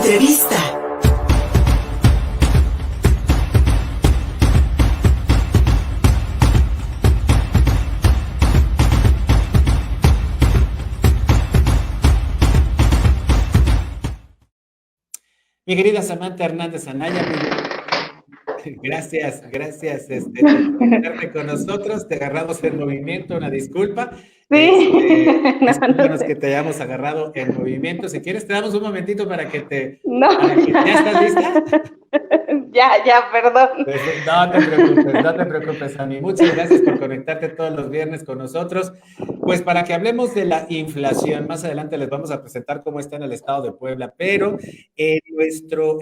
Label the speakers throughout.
Speaker 1: Entrevista.
Speaker 2: Mi querida Samantha Hernández Anaya, gracias por conectarte con nosotros. Te agarramos en movimiento, una disculpa.
Speaker 3: Sí, no
Speaker 2: Discúlpanos que
Speaker 3: sé.
Speaker 2: te hayamos agarrado en movimiento. Si quieres, te damos un momentito para que
Speaker 3: No,
Speaker 2: ¿Ya estás lista?
Speaker 3: ya, perdón.
Speaker 2: No te preocupes, Ani. Muchas gracias por conectarte todos los viernes con nosotros. Pues para que hablemos de la inflación, más adelante les vamos a presentar cómo está en el estado de Puebla, pero en nuestro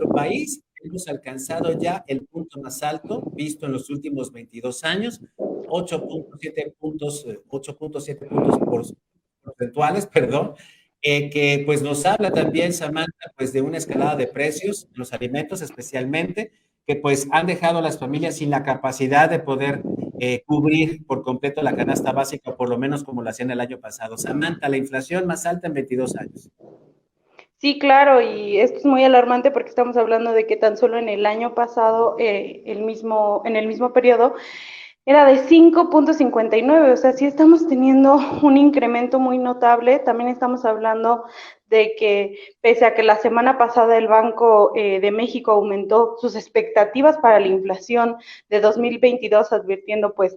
Speaker 2: país hemos alcanzado ya el punto más alto visto en los últimos 22 años, 8.7 puntos porcentuales, perdón, que pues nos habla también, Samantha, pues de una escalada de precios, los alimentos especialmente, que pues han dejado a las familias sin la capacidad de poder cubrir por completo la canasta básica, o por lo menos como lo hacían el año pasado. Samantha, la inflación más alta en 22 años.
Speaker 3: Sí, claro, y esto es muy alarmante porque estamos hablando de que tan solo en el año pasado, en el mismo periodo, era de 5.59, o sea, sí estamos teniendo un incremento muy notable. También estamos hablando de que pese a que la semana pasada el Banco de México aumentó sus expectativas para la inflación de 2022, advirtiendo pues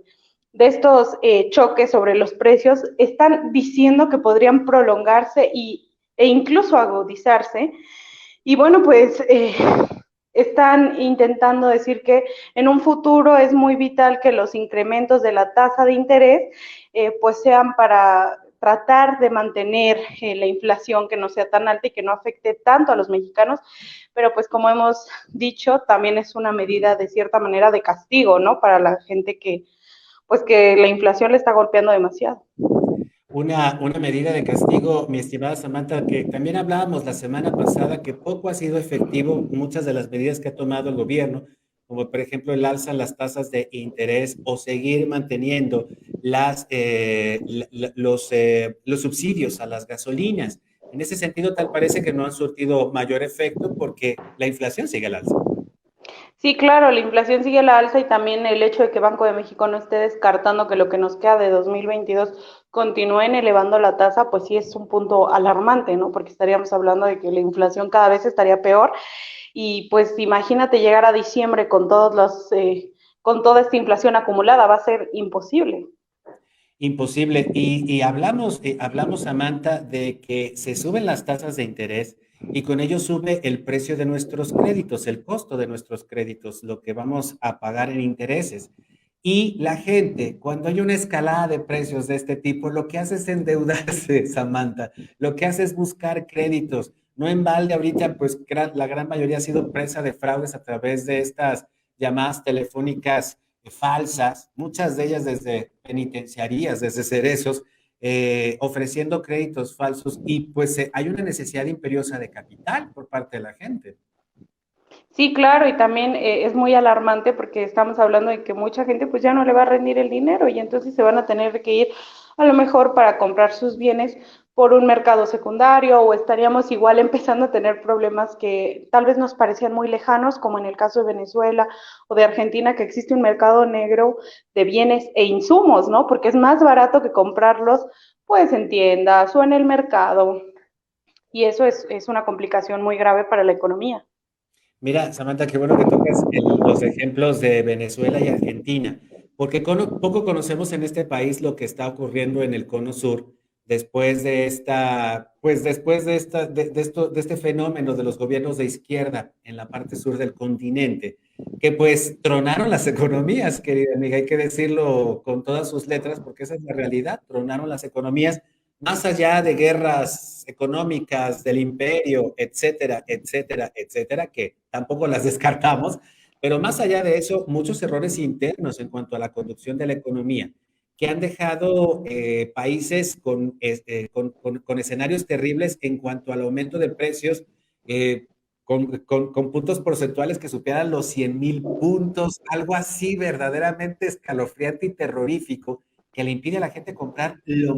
Speaker 3: de estos choques sobre los precios, están diciendo que podrían prolongarse e incluso agudizarse. Y bueno, pues están intentando decir que en un futuro es muy vital que los incrementos de la tasa de interés pues sean para tratar de mantener la inflación, que no sea tan alta y que no afecte tanto a los mexicanos, pero pues como hemos dicho, también es una medida de cierta manera de castigo, ¿no? Para la gente que pues que la inflación le está golpeando demasiado.
Speaker 2: Una medida de castigo, mi estimada Samantha, que también hablábamos la semana pasada, que poco ha sido efectivo muchas de las medidas que ha tomado el gobierno, como por ejemplo el alza en las tasas de interés o seguir manteniendo los subsidios a las gasolinas. En ese sentido, tal parece que no han surtido mayor efecto porque la inflación sigue al alza.
Speaker 3: Sí, claro, la inflación sigue a la alza y también el hecho de que Banco de México no esté descartando que lo que nos queda de 2022 continúen elevando la tasa, pues sí es un punto alarmante, ¿no? Porque estaríamos hablando de que la inflación cada vez estaría peor y pues imagínate llegar a diciembre con con toda esta inflación acumulada, va a ser imposible.
Speaker 2: Imposible. Y hablamos, Samantha, de que se suben las tasas de interés y con ello sube el precio de nuestros créditos, el costo de nuestros créditos, lo que vamos a pagar en intereses. Y la gente, cuando hay una escalada de precios de este tipo, lo que hace es endeudarse, Samantha. Lo que hace es buscar créditos. No en balde ahorita, pues la gran mayoría ha sido presa de fraudes a través de estas llamadas telefónicas falsas, muchas de ellas desde penitenciarías, desde cerezos, ofreciendo créditos falsos y pues hay una necesidad imperiosa de capital por parte de la gente.
Speaker 3: Sí, claro, y también es muy alarmante porque estamos hablando de que mucha gente pues ya no le va a rendir el dinero y entonces se van a tener que ir a lo mejor para comprar sus bienes por un mercado secundario o estaríamos igual empezando a tener problemas que tal vez nos parecían muy lejanos, como en el caso de Venezuela o de Argentina, que existe un mercado negro de bienes e insumos, ¿no? Porque es más barato que comprarlos pues en tiendas o en el mercado y eso es una complicación muy grave para la economía.
Speaker 2: Mira, Samantha, qué bueno que tocas los ejemplos de Venezuela y Argentina, porque poco conocemos en este país lo que está ocurriendo en el Cono Sur después de de este fenómeno de los gobiernos de izquierda en la parte sur del continente, que pues tronaron las economías, querida amiga, hay que decirlo con todas sus letras, porque esa es la realidad, tronaron las economías más allá de guerras económicas del imperio, etcétera, etcétera, etcétera, que tampoco las descartamos, pero más allá de eso, muchos errores internos en cuanto a la conducción de la economía, que han dejado países con escenarios terribles en cuanto al aumento de precios, eh, con puntos porcentuales que superan los 100,000 puntos, algo así verdaderamente escalofriante y terrorífico que le impide a la gente comprar lo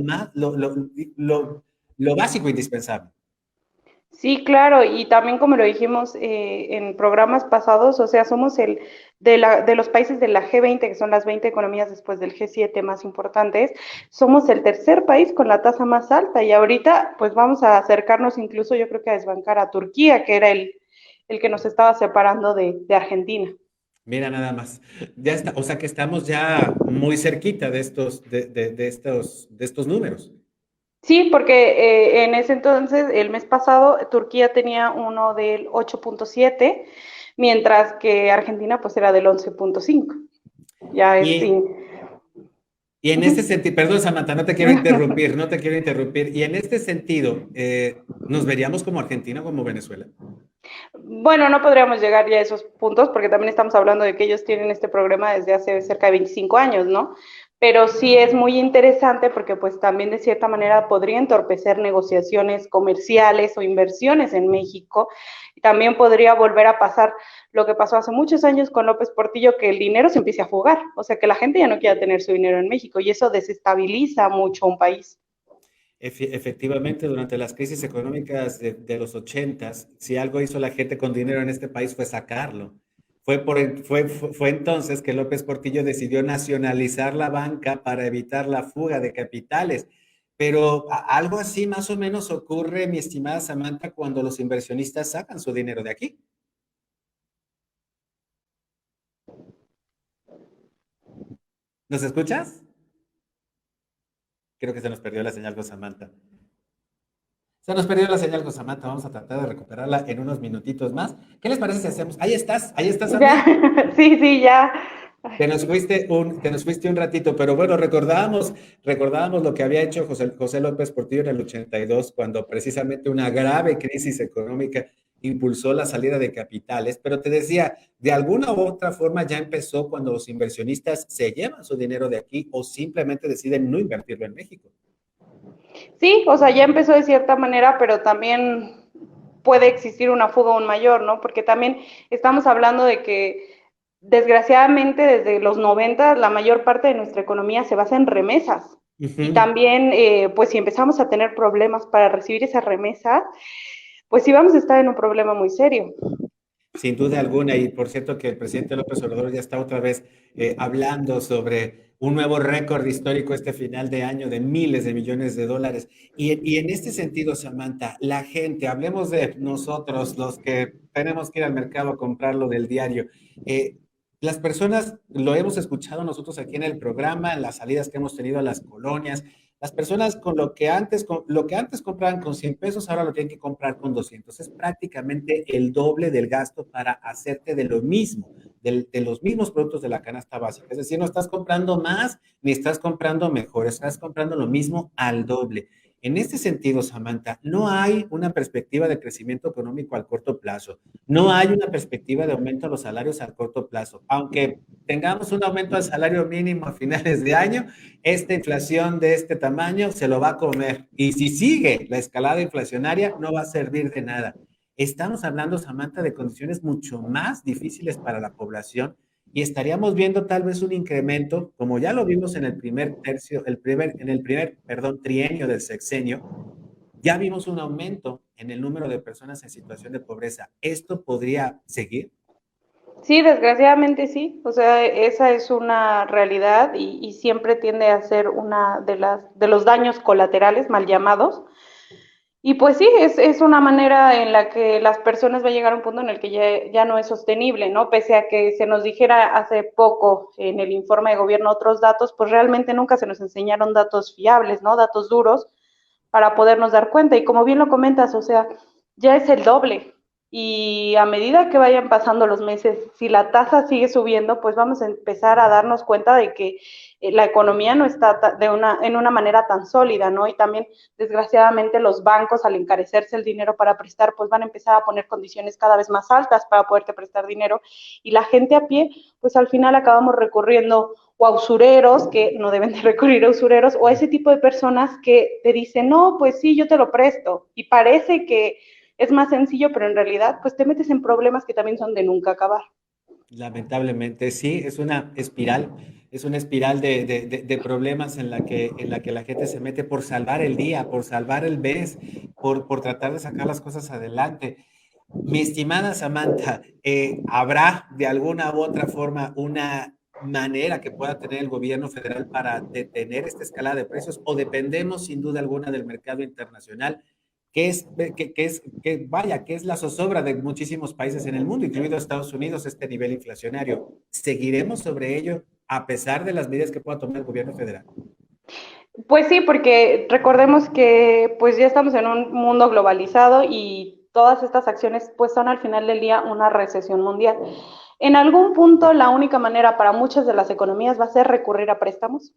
Speaker 2: básico e indispensable.
Speaker 3: Sí, claro, y también como lo dijimos en programas pasados, o sea, somos de los países de la G20, que son las 20 economías después del G7 más importantes, somos el tercer país con la tasa más alta y ahorita pues vamos a acercarnos incluso yo creo que a desbancar a Turquía, que era el que nos estaba separando de Argentina.
Speaker 2: Mira nada más. Ya está, o sea que estamos ya muy cerquita de de estos números.
Speaker 3: Sí, porque en ese entonces, el mes pasado, Turquía tenía uno del 8.7, mientras que Argentina pues era del 11.5. Ya es
Speaker 2: Y,
Speaker 3: sin...
Speaker 2: y en este sentido, perdón Samantha, no te quiero interrumpir, no te quiero interrumpir. Y en este sentido, ¿nos veríamos como Argentina o como Venezuela?
Speaker 3: Bueno, no podríamos llegar ya a esos puntos porque también estamos hablando de que ellos tienen este programa desde hace cerca de 25 años, ¿no? Pero sí es muy interesante porque pues también de cierta manera podría entorpecer negociaciones comerciales o inversiones en México. Y también podría volver a pasar lo que pasó hace muchos años con López Portillo, que el dinero se empiece a fugar, o sea, que la gente ya no quiera tener su dinero en México y eso desestabiliza mucho a un país.
Speaker 2: Efectivamente, durante las crisis económicas de los ochentas, si algo hizo la gente con dinero en este país fue sacarlo. Fue entonces que López Portillo decidió nacionalizar la banca para evitar la fuga de capitales. Pero algo así más o menos ocurre, mi estimada Samantha, cuando los inversionistas sacan su dinero de aquí. ¿Nos escuchas? Creo que se nos perdió la señal con Samantha. Se nos perdió la señal con Samantha. Vamos a tratar de recuperarla en unos minutitos más. ¿Qué les parece si hacemos? Ahí estás,
Speaker 3: Ya,
Speaker 2: Sammy.
Speaker 3: sí, sí, ya.
Speaker 2: Te nos fuiste un ratito, pero bueno, recordábamos lo que había hecho José López Portillo en el 82, cuando precisamente una grave crisis económica impulsó la salida de capitales, pero te decía, de alguna u otra forma ya empezó cuando los inversionistas se llevan su dinero de aquí o simplemente deciden no invertirlo en México.
Speaker 3: Sí, o sea, ya empezó de cierta manera, pero también puede existir una fuga aún mayor, ¿no? Porque también estamos hablando de que desgraciadamente desde los 90 la mayor parte de nuestra economía se basa en remesas. Y
Speaker 2: Ujú.
Speaker 3: también, pues si empezamos a tener problemas para recibir esas remesas, pues sí vamos a estar en un problema muy serio.
Speaker 2: Sin duda alguna, y por cierto que el presidente López Obrador ya está otra vez hablando sobre un nuevo récord histórico este final de año de miles de millones de dólares. Y en este sentido, Samantha, la gente, hablemos de nosotros, los que tenemos que ir al mercado a comprarlo del diario. eh, las personas, lo hemos escuchado nosotros aquí en el programa, en las salidas que hemos tenido a las colonias, las personas con lo que antes compraban con 100 pesos, ahora lo tienen que comprar con 200. Es prácticamente el doble del gasto para hacerte de lo mismo, de los mismos productos de la canasta básica. Es decir, no estás comprando más ni estás comprando mejor, estás comprando lo mismo al doble. En este sentido, Samantha, no hay una perspectiva de crecimiento económico al corto plazo. No hay una perspectiva de aumento de los salarios al corto plazo. Aunque tengamos un aumento al salario mínimo a finales de año, esta inflación de este tamaño se lo va a comer. Y si sigue la escalada inflacionaria, no va a servir de nada. Estamos hablando, Samantha, de condiciones mucho más difíciles para la población y estaríamos viendo tal vez un incremento, como ya lo vimos en el primer tercio, en el primer, perdón, trienio del sexenio, ya vimos un aumento en el número de personas en situación de pobreza. ¿Esto podría seguir?
Speaker 3: Sí, desgraciadamente sí, o sea, esa es una realidad y siempre tiende a ser una de los daños colaterales mal llamados. Y pues sí, es una manera en la que las personas va a llegar a un punto en el que ya no es sostenible, ¿no? Pese a que se nos dijera hace poco en el informe de gobierno otros datos, pues realmente nunca se nos enseñaron datos fiables, ¿no? Datos duros para podernos dar cuenta. Y como bien lo comentas, o sea, ya es el doble. Y a medida que vayan pasando los meses, si la tasa sigue subiendo, pues vamos a empezar a darnos cuenta de que la economía no está en una manera tan sólida, ¿no? Y también, desgraciadamente, los bancos, al encarecerse el dinero para prestar, pues van a empezar a poner condiciones cada vez más altas para poderte prestar dinero. Y la gente a pie, pues al final acabamos recurriendo o a usureros, que no deben de recurrir a usureros, o a ese tipo de personas que te dicen, no, pues sí, yo te lo presto. Y parece que es más sencillo, pero en realidad, pues te metes en problemas que también son de nunca acabar.
Speaker 2: Lamentablemente, sí, es una espiral de problemas en la que la gente se mete por salvar el día, por salvar el mes, por tratar de sacar las cosas adelante. Mi estimada Samantha, ¿habrá de alguna u otra forma una manera que pueda tener el gobierno federal para detener esta escalada de precios o dependemos sin duda alguna del mercado internacional, que es la zozobra de muchísimos países en el mundo, incluido Estados Unidos, este nivel inflacionario? ¿Seguiremos sobre ello a pesar de las medidas que pueda tomar el gobierno federal?
Speaker 3: Pues sí, porque recordemos que pues ya estamos en un mundo globalizado y todas estas acciones pues son al final del día una recesión mundial. En algún punto la única manera para muchas de las economías va a ser recurrir a préstamos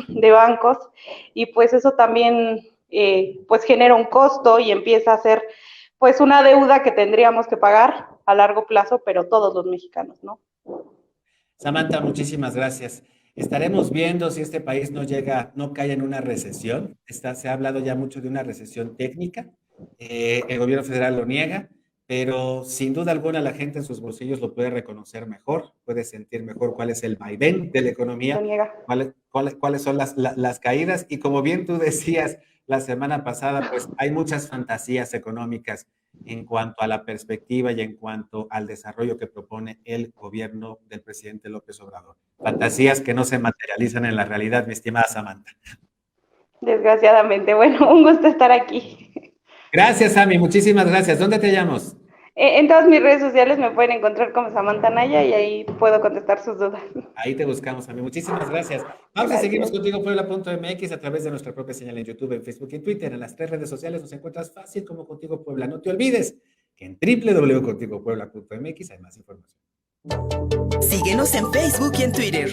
Speaker 3: de bancos y pues eso también pues genera un costo y empieza a ser pues una deuda que tendríamos que pagar a largo plazo, pero todos los mexicanos, ¿no?
Speaker 2: Samantha, muchísimas gracias. Estaremos viendo si este país no cae en una recesión. Se ha hablado ya mucho de una recesión técnica. El gobierno federal lo niega, pero sin duda alguna la gente en sus bolsillos lo puede reconocer mejor, puede sentir mejor cuál es el vaivén de la
Speaker 3: Lo
Speaker 2: economía,
Speaker 3: niega.
Speaker 2: cuáles son las caídas. Y como bien tú decías la semana pasada, pues hay muchas fantasías económicas en cuanto a la perspectiva y en cuanto al desarrollo que propone el gobierno del presidente López Obrador. Fantasías que no se materializan en la realidad, mi estimada Samantha.
Speaker 3: Desgraciadamente. Bueno, un gusto estar aquí.
Speaker 2: Gracias, Sami, muchísimas gracias. ¿Dónde te llamos?
Speaker 3: En todas mis redes sociales me pueden encontrar como Samantha Naya y ahí puedo contestar sus dudas.
Speaker 2: Ahí te buscamos, Sami. Muchísimas gracias. Vamos a seguirnos
Speaker 3: Gracias.
Speaker 2: contigo, Puebla.mx, a través de nuestra propia señal en YouTube, en Facebook y en Twitter. En las 3 redes sociales nos encuentras fácil como Contigo Puebla. No te olvides que en www.contigopuebla.mx hay más información.
Speaker 1: Síguenos en Facebook y en Twitter.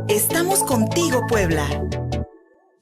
Speaker 1: Estamos contigo, Puebla.